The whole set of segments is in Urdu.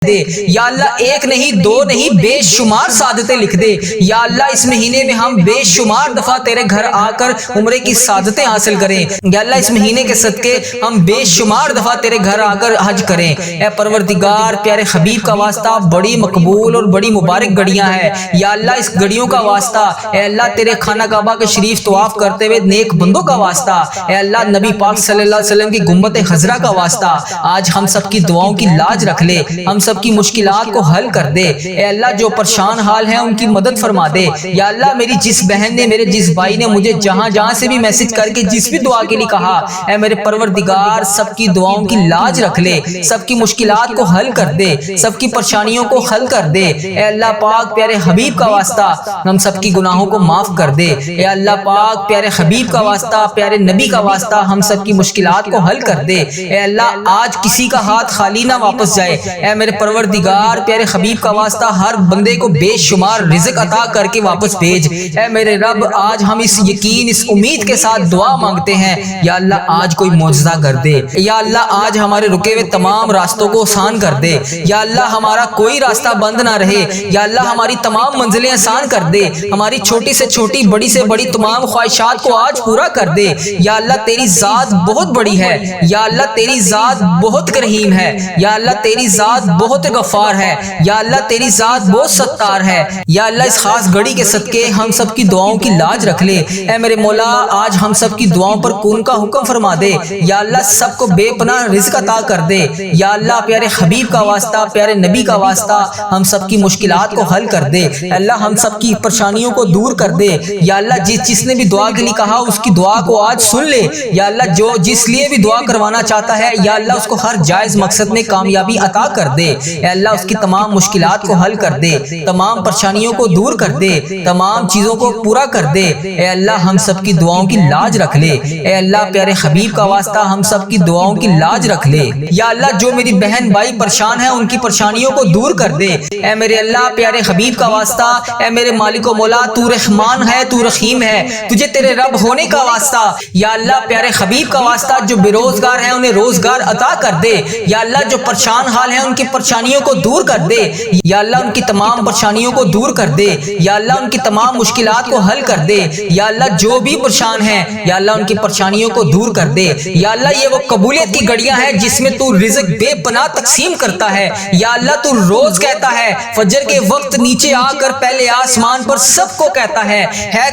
دے یا اللہ، ایک نہیں دو نہیں بے شمار سعادتیں لکھ دے یا اللہ۔ اس مہینے میں ہم بے شمار دفعہ تیرے گھر آ کر عمرے کی سعادتیں حاصل کریں یا اللہ۔ اس مہینے کے صدقے ہم بے شمار دفعہ تیرے گھر آ کر حج کریں۔ اے پروردگار، پیارے حبیب کا واسطہ بڑی مقبول اور بڑی مبارک گھڑیاں ہیں یا اللہ۔ اس گھڑیوں کا واسطہ اے اللہ، تیرے خانہ کعبہ کے شریف طواف کرتے ہوئے نیک بندوں کا واسطہ اے اللہ، نبی پاک صلی اللہ علیہ وسلم کی گنبد خضرا کا واسطہ آج ہم سب کی دعاؤں کی لاج رکھ لے، ہم سب کی مشکلات کو حل کر دے اے اللہ۔ جو پریشان حال ہیں ان کی مدد فرما دے یا اللہ۔ میری جس بہن نے، میرے جس بھائی نے مجھے جہاں جہاں سے بھی میسج کر کے جس بھی دعا کے لیے کہا، اے میرے پروردگار سب کی دعاؤں کی لاج رکھ لے، سب کی مشکلات کو حل کر دے، سب کی پریشانیوں کو حل کر دے اے اللہ پاک۔ پیارے حبیب کا واسطہ ہم سب کی گناہوں کو معاف کر دے اے اللہ پاک۔ پیارے حبیب کا واسطہ، پیارے نبی کا واسطہ ہم سب کی مشکلات کو حل کر دے اے اللہ۔ آج کسی کا ہاتھ خالی نہ واپس جائے اے میرے پروردگار۔ پیارے حبیب کا واسطہ ہر بندے کو بے شمار رزق عطا کر کے واپس بھیج اے میرے رب۔ آج ہم اس یقین، اس امید کے ساتھ دعا مانگتے ہیں یا اللہ، آج کوئی معجزہ کر دے یا اللہ۔ آج ہمارے رکے ہوئے تمام راستوں کو آسان کر دے یا اللہ۔ ہمارا کوئی راستہ بند نہ رہے یا اللہ۔ ہماری تمام منزلیں آسان کر دے، ہماری چھوٹی سے چھوٹی، بڑی سے بڑی تمام خواہشات کو آج پورا کر دے یا اللہ۔ تیری ذات بہت بڑی ہے یا اللہ، تیری ذات بہت کریم ہے یا اللہ، تیری ذات بہت غفار ہے یا اللہ، تیری ذات بہت ستار ہے یا اللہ۔ اس خاص گھڑی کے صدقے ہم سب کی دعاؤں کی لاج رکھ لے اے میرے مولا۔ آج ہم سب کی دعاؤں پر کون کا حکم فرما دے یا اللہ۔ سب کو بے پناہ رزق عطا کر دے یا اللہ۔ پیارے حبیب کا واسطہ، پیارے نبی کا واسطہ ہم سب کی مشکلات کو حل کر دے اللہ۔ ہم سب کی پریشانیوں کو دور کر دے یا اللہ۔ جس نے بھی دعا کے لیے کہا اس کی دعا کو آج سن لے یا اللہ۔ جو جس لیے بھی دعا کروانا چاہتا ہے یا اللہ، اس کو ہر جائز مقصد میں کامیابی عطا کر دے اے اللہ۔ اس کی تمام مشکلات کو حل کر دے، تمام پریشانیوں کو دور کر دے، تمام چیزوں کو پورا کر دے اے اللہ۔ ہم سب کی دعاؤں کی لاج رکھ لے اے اللہ۔ پیارے حبیب کا واسطہ ہم سب کی دعاؤں کی لاج رکھ لے یا اللہ۔ جو میری بہن بھائی پریشان ہیں ان کی پریشانیوں کو دور کر دے اے میرے اللہ۔ پیارے حبیب کا واسطہ اے میرے مالک و مولا، تو رحمان ہے، تو رحیم ہے، تجھے تیرے رب ہونے کا واسطہ یا اللہ۔ پیارے حبیب کا واسطہ جو بے روزگار ہیں انہیں روزگار عطا کر دے یا اللہ۔ جو پریشان حال ہیں ان کی پریشانیوں کو دور کر دے یا اللہ۔ ان کی تمام پریشانیوں کو دور کر دے یا اللہ۔ ان کی تمام مشکلات کو حل کر دے یا اللہ۔ جو بھی پریشان ہیں یا اللہ، ان کی پریشانیوں کو دور کر دے یا اللہ۔ یہ وہ قبولیت کی گھڑیاں ہیں جس میں تو رزق بے پناہ تقسیم کرتا ہے یا اللہ۔ تو روز کہتا ہے فجر کے وقت نیچے آ کر پہلے آسمان پر سب کو کہتا ہے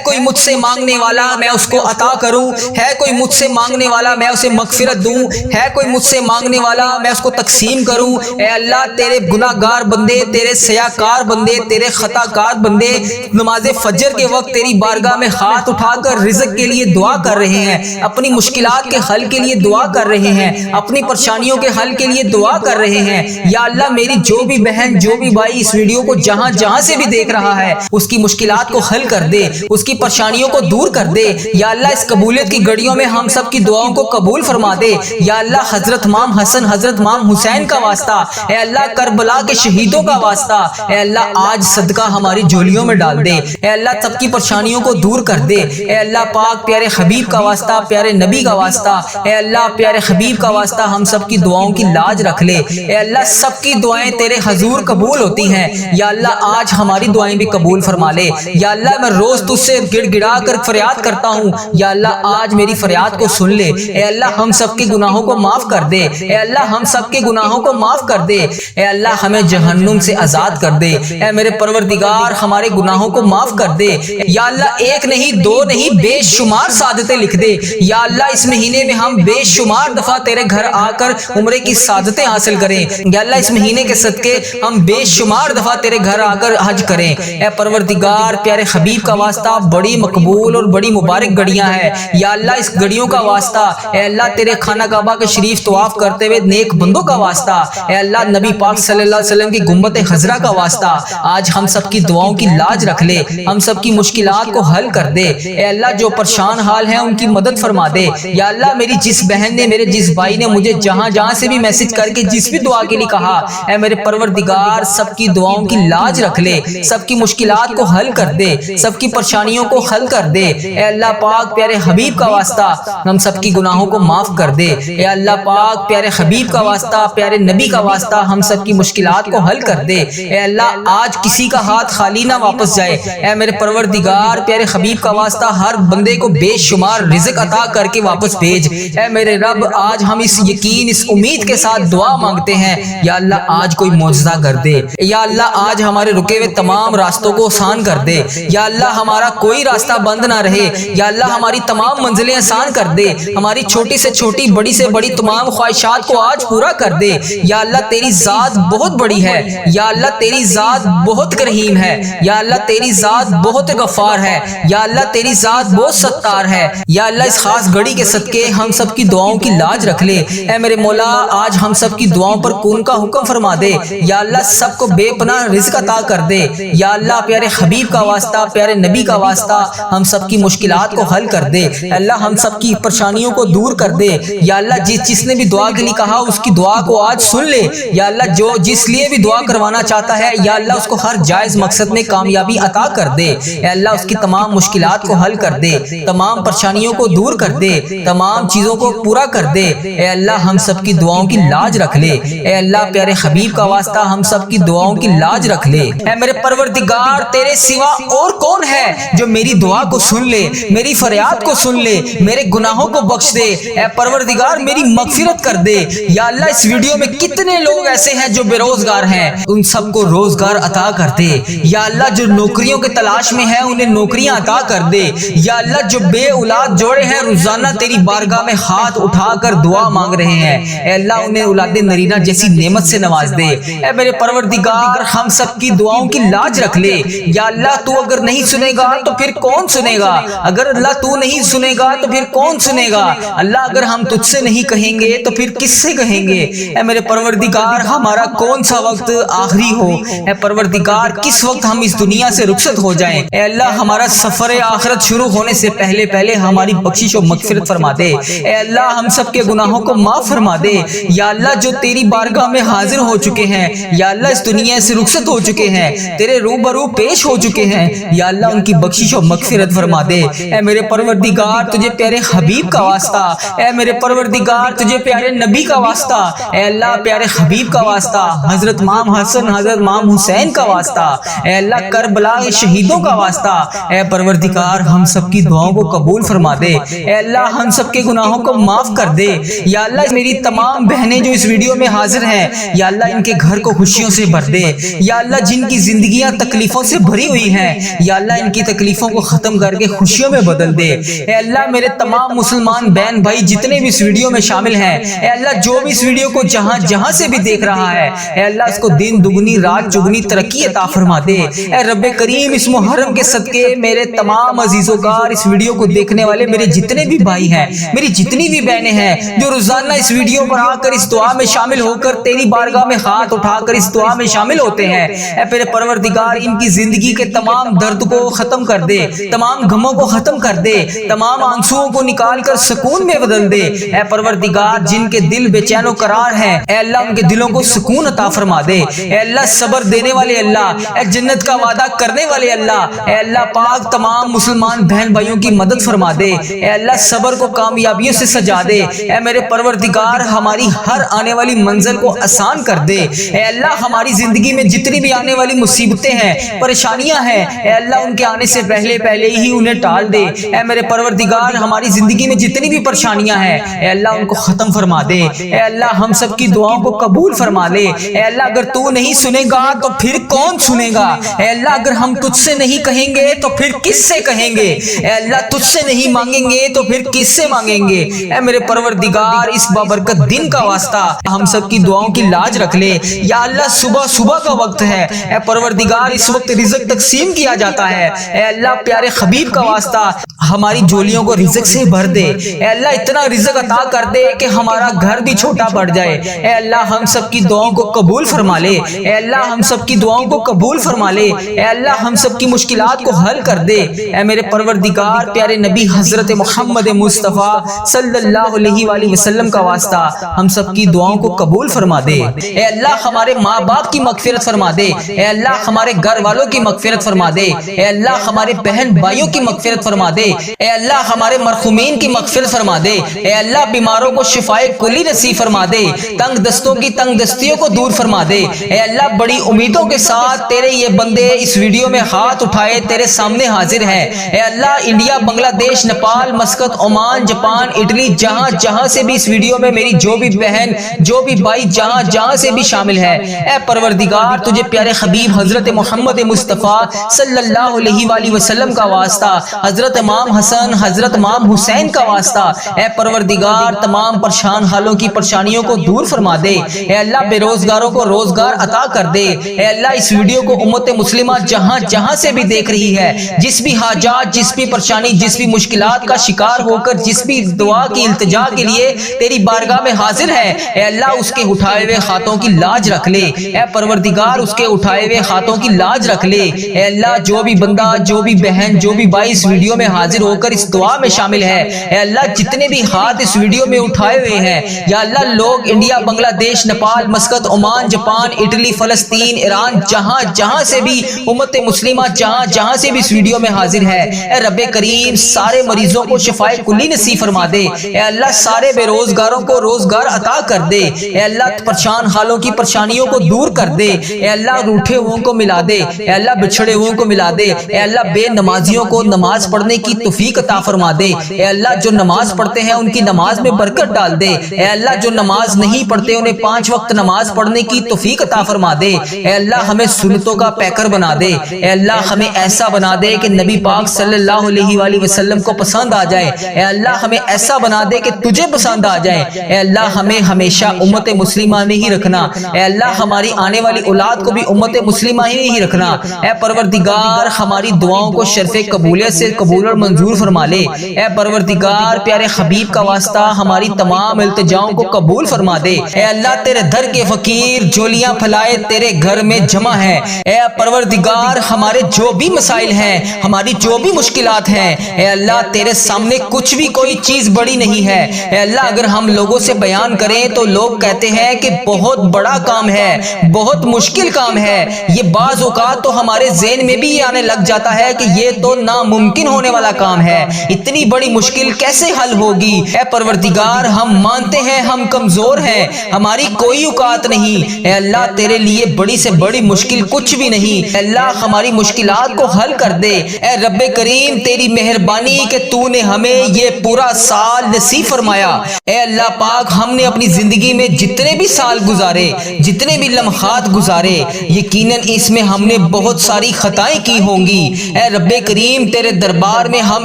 کوئی مجھ سے مانگنے والا میں اس کو عطا کروں، ہے کوئی مجھ سے مانگنے والا میں اسے مغفرت دوں، ہے کوئی مجھ سے مانگنے والا میں اس کو تقسیم کروں اے اللہ۔ تیرے گناہ گار بندے، تیرے سیاکار بندے، تیرے خطا کار بندے نماز فجر کے وقت تیری بارگاہ میں ہاتھ اٹھا کر رزق کے لیے دعا کر رہے ہیں، اپنی مشکلات کے حل کے لیے دعا کر رہے ہیں، اپنی پریشانیوں کے حل کے لیے دعا کر رہے ہیں یا اللہ۔ میری جو بھی بہن، جو بھی بھائی اس ویڈیو کو جہاں جہاں سے بھی دیکھ رہا ہے اس کی مشکلات کو حل کر دے، اس کی پریشانیوں کو دور کر دے یا اللہ۔ اس قبولیت کی گھڑیوں میں ہم سب کی دعاؤں کو قبول فرما دے یا اللہ۔ حضرت امام حسن، حضرت امام حسین کا واسطہ اے اللہ۔ کربلا کے شہیدوں کا واسطہ اے اللہ۔ آج صدقہ ہماری جھولیوں میں ڈال دے اے اللہ۔ سب کی پریشانیوں کو دور کر دے اے اللہ پاک۔ پیارے حبیب کا واسطہ، پیارے نبی کا واسطہ اے اللہ۔ پیارے حبیب کا واسطہ ہم سب کی دعاؤں کی لاج رکھ لے اے اللہ۔ سب کی دعائیں تیرے حضور قبول ہوتی ہیں یا اللہ۔ آج ہماری دعائیں بھی قبول فرما لے یا اللہ۔ میں روز تجھ سے گڑ گڑا کر فریاد کرتا ہوں یا اللہ۔ آج میری فریاد کو سن لے اے اللہ۔ ہم سب کے گناہوں کو معاف کر دے اے اللہ۔ ہم سب کے گناہوں کو معاف کر دے اے اللہ۔ ہمیں جہنم سے آزاد کر دے اے میرے پروردگار۔ ہمارے گناہوں کو معاف کر دے یا اللہ۔ ایک نہیں دو نہیں بے شمار سعادتیں لکھ دے یا اللہ۔ اس مہینے میں ہم بے شمار دفعہ تیرے گھر آ کر عمرے کی سعادتیں حاصل کریں یا اللہ۔ اس مہینے کے صدقے ہم بے شمار دفعہ تیرے گھر آ کر حج کریں اے پروردگار۔ پیارے حبیب کا واسطہ بڑی مقبول اور بڑی مبارک گھڑیاں ہیں یا اللہ۔ اس گھڑیوں کا واسطہ اے اللہ۔ تیرے خانہ کعبہ کے شریف طواف کرتے ہوئے نیک بندوں کا واسطہ اے اللہ۔ نبی پاک صلی اللہ علیہ وسلم کی گنبد خضرا کا واسطہ آج ہم سب کی دعاؤں کی لاج رکھ لے، ہم سب کی مشکلات کو حل کر دے اے اللہ۔ جو پریشان حال ہیں ان کی مدد فرما دے یا اللہ۔ میری جس بہن نے، میرے جس بھائی نے مجھے جہاں جہاں سے بھی میسج کر کے جس بھی دعا کے لیے کہا، اے میرے پروردگار سب کی دعاؤں کی لاج رکھ لے، سب کی مشکلات کو حل کر دے، سب کی پریشانیوں کو حل کر دے اے اللہ پاک۔ پیارے حبیب کا واسطہ ہم سب کی گناہوں کو معاف کر دے اے اللہ پاک۔ پیارے حبیب کا واسطہ، پیارے نبی کا واسطہ ہم ہم سب کی مشکلات کو حل کر دے۔ اے اللہ آج کسی کا ہاتھ خالی نہ واپس جائے۔ اے میرے پروردگار پیارے حبیب کا واسطہ ہر بندے کو بے شمار رزق عطا کر کے واپس بھیج۔ اے میرے رب آج ہم اس یقین اس امید کے ساتھ دعا مانگتے ہیں، یا اللہ آج کوئی معجزہ کر دے، یا اللہ آج ہمارے رکے ہوئے تمام راستوں کو آسان کر دے، یا اللہ ہمارا کوئی راستہ بند نہ رہے، یا اللہ ہماری تمام منزلیں آسان کر دے، ہماری چھوٹی سے چھوٹی بڑی سے بڑی تمام خواہشات کو آج پورا کر دے۔ یا اللہ تیری ذات بہت بڑی ہے، یا اللہ تیری ذات بہت کریم ہے، یا اللہ تیری ذات بہت غفار ہے، یا اللہ تیری ذات بہت ستار ہے۔ یا اللہ اس خاص گھڑی کے صدقے ہم سب کی دعاؤں کی لاج رکھ لے۔ اے میرے مولا آج ہم سب کی دعاؤں پر کون کا حکم فرما دے، یا اللہ سب کو بے پناہ رزق عطا کر دے۔ یا اللہ پیارے حبیب کا واسطہ پیارے نبی کا واسطہ ہم سب کی مشکلات کو حل کر دے۔ اللہ ہم سب کی پریشانیوں کو دور کر دے۔ یا اللہ جس نے بھی دعا کے لیے کہا اس کی دعا کو آج سن لے۔ یا اللہ جو جس لیے بھی دعا کروانا چاہتا ہے یا اللہ اس کو ہر جائز مقصد میں کامیابی عطا کر دے۔ اے اللہ اس کی تمام مشکلات کو حل کر دے، تمام پریشانیوں کو دور کر دے، تمام چیزوں کو پورا کر دے۔ اے اللہ ہم سب کی دعاؤں کی لاج رکھ لے۔ اے اللہ پیارے حبیب کا واسطہ ہم سب کی دعاؤں کی لاج رکھ لے۔ اے میرے پروردگار تیرے سوا اور کون ہے جو میری دعا کو سن لے، میری فریاد کو سن لے، میرے گناہوں کو بخش دے۔ اے پروردگار میری مغفرت کر دے۔ یا اللہ اس ویڈیو میں کتنے لوگ ایسے ہیں جو بے روزگار ہیں، ان سب کو روزگار عطا کر دے۔ یا اللہ جو نوکریوں کے تلاش میں ہیں انہیں نوکریاں عطا کر دے۔ یا اللہ جو بے اولاد جوڑے ہیں روزانہ تیری بارگاہ میں ہاتھ اٹھا کر دعا مانگ رہے ہیں، اے اللہ انہیں اولاد نرینہ جیسی نعمت سے نواز دے۔ اے میرے پروردگار ہم سب کی دعاؤں کی لاج رکھ لے۔ یا اللہ تو اگر نہیں سنے گا تو پھر کون سنے گا؟ اگر اللہ تو نہیں سنے گا تو پھر کون سنے گا؟ اللہ اگر ہم تجھ سے نہیں کہیں گے تو پھر کس سے کہیں گے؟ اے میرے پروردگار ہمارا کون سا وقت آخری ہو، اے پروردگار کس وقت ہم اس دنیا سے رخصت ہو جائیں، اے اللہ ہمارا سفر آخرت شروع ہونے سے پہلے ہماری بخشش و مغفرت فرما دے۔ اے اللہ ہم سب کے گناہوں کو معاف فرما دے۔ یا اللہ جو تیری بارگاہ میں حاضر ہو چکے ہیں، یا اللہ اس دنیا سے رخصت ہو چکے ہیں، تیرے روبرو پیش ہو چکے ہیں، یا اللہ ان کی بخشش و مغفرت فرما دے۔ اے میرے پروردگار تجھے پیارے حبیب کا واسطہ، اے میرے پروردگار تجھے پیارے نبی کا واسطہ، اے اللہ پیارے حبیب کا واسطہ، حضرت امام حسن حضرت امام حسین کا واسطہ، اے اللہ کربلا کے شہیدوں کا واسطہ، اے پروردگار ہم سب کی دعاؤں کو قبول فرما دے۔ اے اللہ ہم سب کے گناہوں کو معاف کر دے۔ یا اللہ میری تمام بہنیں جو اس ویڈیو میں حاضر ہیں، یا اللہ ان کے گھر کو خوشیوں سے بھر دے۔ یا اللہ جن کی زندگیاں تکلیفوں سے بھری ہوئی ہیں، یا اللہ ان کی تکلیفوں کو ختم کر کے خوشیوں میں بدل دے۔ اے اللہ میرے تمام مسلمان بہن بھائی جتنے بھی اس ویڈیو میں شامل ہیں، اے اللہ جو بھی اس ویڈیو کو جہاں سے بھی دیکھ رہا ہے، اے اللہ اس کو دن دگنی رات چگنی ترقی عطا فرما دے۔ اے رب کریم اس محرم کے صدقے میرے تمام عزیزوں کا اس ویڈیو کو دیکھنے والے میرے جتنے بھی بھائی ہیں، میری جتنی بھی بہنیں ہیں جو روزانہ اس ویڈیو پر آ کر اس دعا میں شامل ہو کر تیری بارگاہ میں ہاتھ اٹھا کر اس دعا میں شامل ہوتے ہیں، اے میرے پروردگار ان کی زندگی کے تمام درد کو ختم کر دے، تمام غموں کو ختم کر دے، تمام آنسوؤں کو نکال کر سکون میں بدل دے۔ اے پروردگار جن کے دل بے چین و قرار ہیں، اے اللہ ان کے دلوں کو سکون عطا فرما دے۔ اے اللہ صبر دینے والے اللہ، اے جنت کا وعدہ کرنے والے اللہ، اے اللہ پاک تمام مسلمان بہن بھائیوں کی مدد فرما دے۔ اے اللہ صبر کو کامیابیوں سے سجا دے۔ اے میرے پروردگار ہماری ہر آنے والی منزل کو آسان کر دے۔ اے اللہ ہماری زندگی میں جتنی بھی آنے والی مصیبتیں ہیں، پریشانیاں ہیں، اے اللہ ان کے آنے سے پہلے ہی انہیں ٹال دے۔ اے میرے پروردگار ہماری زندگی میں جتنی بھی پریشانیاں ہیں، اے اللہ ان کو ختم فرما دے۔ اے اللہ ہم سب کی دعاؤں کو قبول فرما لے۔ اے اللہ اگر تو نہیں سنے گا تو پھر کون سنے گا؟ اے اللہ اگر ہم تجھ سے نہیں کہیں گے تو پھر کس سے کہیں گے؟ اے اللہ تجھ سے نہیں مانگیں گے تو پھر کس سے مانگیں گے؟ اے میرے پروردگار اس بابرکت دن کا واسطہ ہم سب کی دعاؤں کی لاج رکھ لے۔ یا اللہ صبح کا وقت ہے، اے پروردگار اس وقت رزق تقسیم کیا جاتا ہے، اے اللہ پیارے حبیب کا واسطہ ہماری جولیوں کو رزق سے بھر دے۔ اے اللہ اتنا رزق عطا کر دے کہ ہمارا گھر بھی چھوٹا پڑ جائے۔ اے اللہ ہم سب کی دعاؤں کو قبول فرما لے۔ اے اللہ ہم سب کی دعاؤں کو قبول فرما لے۔ اے اللہ ہم سب کی مشکلات کو حل کر دے۔ اے میرے پروردگار پیارے نبی حضرت محمد مصطفیٰ صلی اللہ علیہ وآلہ وسلم کا واسطہ ہم سب کی دعاؤں کو قبول فرما دے۔ اے اللہ ہمارے ماں باپ کی مغفرت فرما دے۔ اے اللہ ہمارے گھر والوں کی مغفرت فرما دے۔ اے اللہ ہمارے بہن بھائیوں کی مغفرت فرما دے۔ اے اللہ ہمارے مرحومین کی مغفرت فرما دے۔ اے اللہ بیماروں کو شفائے کلی نصیب فرما دے۔ تنگ دستوں کی تنگ دستیوں کو دور فرما دے۔ اے اللہ بڑی امیدوں کے ساتھ تیرے یہ بندے اس ویڈیو میں ہاتھ اٹھائے تیرے سامنے حاضر ہیں۔ اے اللہ انڈیا، بنگلہ دیش، Nepal, Muscat, Oman, Japan, Italy, جہاں سے بھی اس ویڈیو میں میری جو بھی بہن جو بھی بھائی جہاں سے بھی شامل ہے، اے پروردگار تجھے پیارے حبیب حضرت محمد مصطفیٰ صلی اللہ علیہ وآلہ وسلم کا واسطہ، حضرت امام حسن، حضرت امام حسین کا واسطہ، اے پروردگار تمام پریشان حالوں کی پریشانیوں کو دور فرما دے۔ اے اللہ بے روزگاروں کو روزگار عطا کر دے۔ اے اللہ اس ویڈیو کو امت مسلمہ جہاں سے بھی دیکھ رہی ہے، جس بھی حاجات، جس بھی پریشانی، جس بھی مشکلات کا شکار ہو کر جس بھی دعا کی التجا کے لیے تیری بارگاہ میں حاضر ہے، اے اللہ اس کے اٹھائے ہوئے ہاتھوں کی لاج رکھ لے۔ اے پروردگار اس کے اٹھائے ہوئے ہاتھوں کی لاج رکھ لے۔ اے اللہ جو بھی بندہ، جو بھی بہن، جو بھی بھائی اس ویڈیو میں حاضر ہو کر اس دعا میں شامل ہے، اے اللہ جتنے بھی ہاتھ اس ویڈیو میں اٹھائے ہوئے ہیں، یا اللہ لوگ انڈیا، بنگلہ دیش، Nepal, Muscat, Oman, Japan, Italy, فلسطین، ایران، جہاں سے بھی امت مسلمہ جہاں سے بھی اس ویڈیو میں حاضر ہے، اے رب کریم سارے مریضوں کو شفائے کلی نصیب فرما دے۔ اے اللہ سارے بے روزگاروں کو روزگار عطا کر دے۔ اے اللہ پریشان حالوں کی پریشانیوں کو دور کر دے۔ اے اللہ روٹھے ہوئوں کو ملا دے۔ اے اللہ بچھڑے ہوئوں کو ملا دے۔ اے اللہ بے نمازیوں کو نماز پڑھنے کی توفیق عطا فرما دے۔ اے اللہ جو نماز پڑھتے ہیں ان کی نماز میں برکت ڈال دے۔ اے اللہ جو نماز نہیں پڑھتے انہیں 5 وقت نماز پڑھنے کی توفیق عطا فرما دے۔ اے اللہ ہمیں سنتوں کا پیکر بنا دے۔ اے اللہ ہمیں ایسا بنا دے کہ نبی پاک صلی اللہ علیہ وآلہ وسلم کو پسند آ جائے۔ اے اللہ ہمیں ایسا بنا دے کہ تجھے پسند آ جائے۔ اے اللہ ہمیں ہمیشہ امت مسلمہ میں ہی رکھنا۔ اے اللہ ہماری آنے والی اولاد کو بھی امت مسلمہ ہی رکھنا۔ اے پروردگار ہماری دعاؤں کو شرف قبولیت سے قبول اور منظور فرما لے۔ اے پروردگار پیارے حبیب کا واسطہ ہماری تمام التجاؤں کو قبول فرما دے۔ اے اللہ تیرے در کے فقیر جولیاں پھیلائے تیرے گھر میں جمع ہیں۔ اے پروردگار ہمارے جو بھی مسائل ہیں، ہماری جو بھی مشکلات ہیں، اے اللہ تیرے سامنے کچھ بھی کوئی چیز بڑی نہیں ہے۔ اے اللہ اگر ہم لوگوں سے بیان کریں تو لوگ کہتے ہیں کہ بہت بڑا کام ہے، بہت مشکل کام ہے۔ یہ بعض اوقات تو ہمارے ذہن میں بھی یہ آنے لگ جاتا ہے کہ یہ تو ناممکن ہونے والا کام ہے، اتنی بڑی مشکل کیسے حل ہوگی؟ اے پروردگار ہم مانتے ہیں ہم کمزور ہیں، ہماری کوئی اوقات نہیں۔ اے اللہ تیرے لیے بڑی سے بڑی مشکل کچھ بھی نہیں۔ اے اللہ ہماری مشکلات کو حل کر دے۔ اے رب کریم تیری مہربانی کہ تو نے ہمیں یہ پورا سال نصیب فرمایا۔ اے اللہ پاک ہم نے اپنی زندگی میں جتنے بھی سال گزارے، جتنے بھی لمحات گزارے، یقیناً اس میں ہم نے بہت ساری خطائیں کی ہوں گی۔ اے رب کریم تیرے دربار میں ہم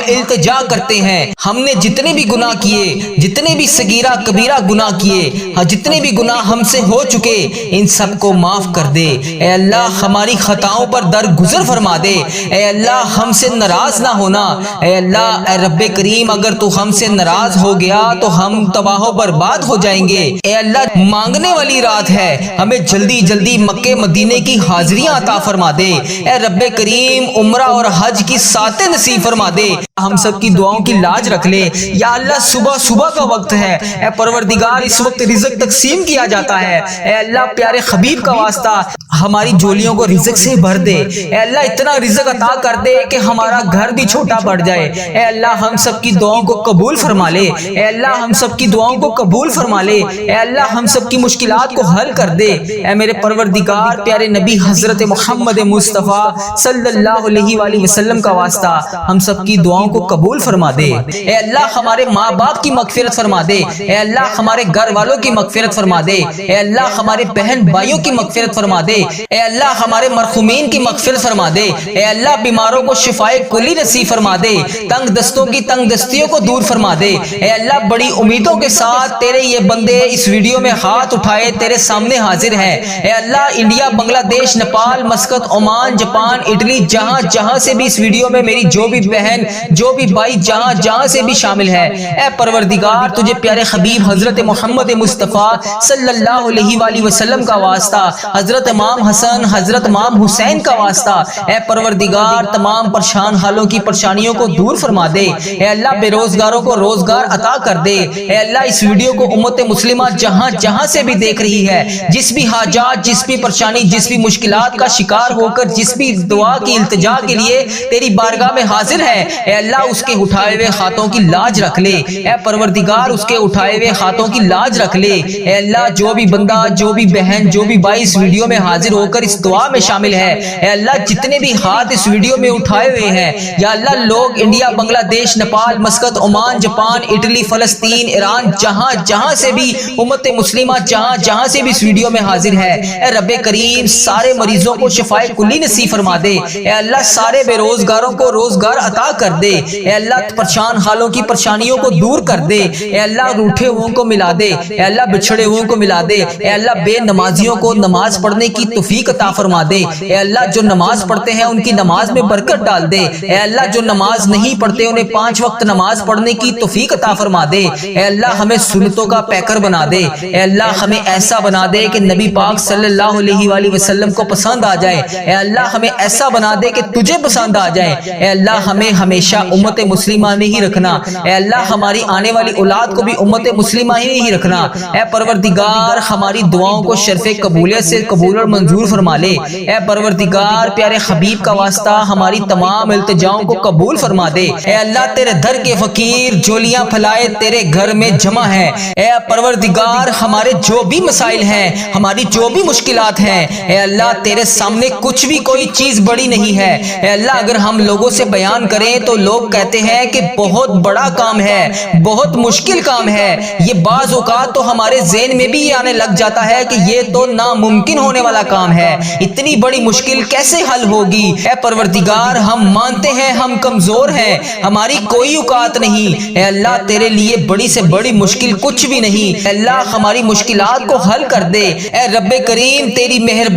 التجا کرتے ہیں، ہم نے جتنے بھی گناہ کیے، جتنے بھی صغیرہ کبیرہ گناہ کیے، جتنے بھی گناہ ہم سے ہو چکے، ان سب کو معاف کر دے۔ اے اللہ ہماری خطاؤں پر درگزر فرما دے۔ اے اللہ ہم سے ناراض نہ ہونا۔ اے اللہ اے رب کریم اگر تو ہم سے ناراض ہو گیا تو ہم تباہ و برباد ہو جائیں گے۔ اے اللہ مانگنے والی رات ہے، ہمیں جلدی جلدی مکے مدینے کی حاضریاں عطا فرما دے۔ اے رب کریم عمرہ اور حج کی ساتیں نصیب فرما دے۔ ہم سب کی دعاؤں کی لاج رکھ لے۔ یا اللہ صبح کا وقت ہے، اے پروردگار اس وقت رزق تقسیم کیا جاتا ہے۔ اے اللہ پیارے حبیب کا واسطہ ہماری جولیوں کو رزق سے بھر دے۔ اے اللہ اتنا رزق عطا کر دے کہ ہمارا گھر بھی چھوٹا بڑھ جائے۔ اے اللہ ہم سب کی دعاؤں کو قبول فرما لے۔ اے اللہ ہم سب کی دعاؤں کو قبول فرما لے۔ اے اللہ ہم سب کی مشکلات کو حل کر دے۔ اے میرے پروردگار پیارے نبی حضرت محمد مصطفیٰ صلی اللہ علیہ وآلہ وسلم کا واسطہ ہم سب کی دعاؤں کو قبول فرما دے۔ اے اللہ ہمارے ماں باپ کی مغفرت فرما دے۔ اے اللہ ہمارے گھر والوں کی مغفرت فرما دے۔ اے اللہ ہمارے بہن بھائیوں کی مغفرت فرما دے۔ اے اللہ ہمارے مرحومین کی مغفرت فرما دے۔ اے اللہ بیماروں کو شفائے کلی نصیب فرما دے، تنگ دستوں کی تنگ دستیوں کو دور فرما دے۔ اے اللہ بڑی امیدوں کے ساتھ تیرے یہ بندے اس ویڈیو میں ہاتھ اٹھائے تیرے سامنے حاضر ہیں۔ اے اللہ انڈیا، بنگلہ دیش، Nepal, Muscat, Oman, Japan, Italy, جہاں سے بھی اس ویڈیو میں میری جو بھی بہن جو بھی بھائی جہاں سے بھی شامل ہے، اے پروردگار تجھے پیارے حبیب حضرت محمد مصطفیٰ صلی اللہ علیہ وآلہ وسلم کا واسطہ، حضرت امام امام حسن حضرت امام حسین کا واسطہ اے پروردگار تمام پریشان حالوں کی پریشانیوں کو دور فرما دے۔ اے اللہ بے روزگاروں کو روزگار عطا کر دے۔ اے اللہ اس ویڈیو کو امت مسلمہ جہاں جہاں سے بھی دیکھ رہی ہے، جس بھی حاجات، جس بھی پریشانی، جس بھی مشکلات کا شکار ہو کر جس بھی دعا کی التجا کے لیے تیری بارگاہ میں حاضر ہے، اے اللہ اس کے اٹھائے ہوئے ہاتھوں کی لاج رکھ لے۔ اے پروردگار اس کے اٹھائے ہوئے ہاتھوں کی لاج رکھ لے۔ اے اللہ جو بھی بندہ، جو بھی بہن، جو بھی بھائی اس ویڈیو میں حاضر ہو کر اس دعا میں شامل ہے، اے اللہ جتنے بھی ہاتھ اس ویڈیو میں اٹھائے ہوئے ہیں، یا اللہ لوگ انڈیا، بنگلہ دیش، Nepal, Muscat, Oman, Japan, Italy, فلسطین، ایران، جہاں جہاں سے بھی امت مسلمہ جہاں جہاں سے بھی اس ویڈیو میں حاضر ہے، اے رب کریم سارے مریضوں کو شفائے کلی نصیب فرما دے۔ اے اللہ سارے بے روزگاروں کو روزگار عطا کر دے۔ اے اللہ پریشان حالوں کی پریشانیوں کو دور کر دے۔ اے اللہ روٹھے ہوئوں کو ملا دے۔ اے اللہ بچھڑے ہوئوں کو ملا دے۔ اے اللہ بے نمازیوں کو نماز پڑھنے کی توفیق عطا فرما دے۔ اے اللہ جو نماز پڑھتے ہیں ان کی نماز میں برکت ڈال دے۔ اے اللہ جو نماز نہیں پڑھتے انہیں 5 وقت نماز پڑھنے کی توفیق عطا فرما دے۔ اے اللہ ہمیں سنتوں کا پیکر بنا دے۔ اے اللہ ہمیں ایسا بنا دے کہ نبی پاک صلی اللہ علیہ وآلہ وسلم کو پسند آ جائے۔ اے اللہ ہمیں ایسا بنا دے کہ تجھے پسند آ جائے۔ اے اللہ ہمیں ہمیشہ امت مسلمہ میں ہی رکھنا۔ اے اللہ ہماری آنے والی اولاد کو بھی امت مسلمہ ہی رکھنا۔ اے پروردگار ہماری دعاؤں کو شرف قبولیت سے قبول اور منظور فرما لے۔ اے پروردگار پیارے حبیب کا واسطہ ہماری تمام التجاؤں کو قبول فرما دے۔ اے اللہ تیرے در کے فقیر جولیاں پھلائے تیرے گھر میں جمع ہے۔ اے پروردگار ہمارے جو بھی مسائل ہیں، ہماری جو بھی مشکلات ہیں، اے اللہ تیرے سامنے کچھ بھی کوئی چیز بڑی نہیں ہے۔ اے اللہ اگر ہم لوگوں سے بیان کریں تو لوگ کہتے ہیں کہ بہت بڑا کام ہے، بہت مشکل کام ہے۔ یہ بعض اوقات تو ہمارے ذہن میں بھی یہ آنے لگ جاتا ہے کہ یہ تو ناممکن ہونے والا کام ہے، اتنی بڑی مشکل کیسے حل ہوگی؟ اے پروردگار ہم مانتے ہیں ہم کمزور ہیں، ہماری کوئی اوقات نہیں۔ اے اللہ تیرے لیے بڑی سے بڑی مشکل کچھ بھی نہیں۔ اے اللہ ہماری مشکلات کو حل کر دے۔ اے رب کریم تیری مہربانی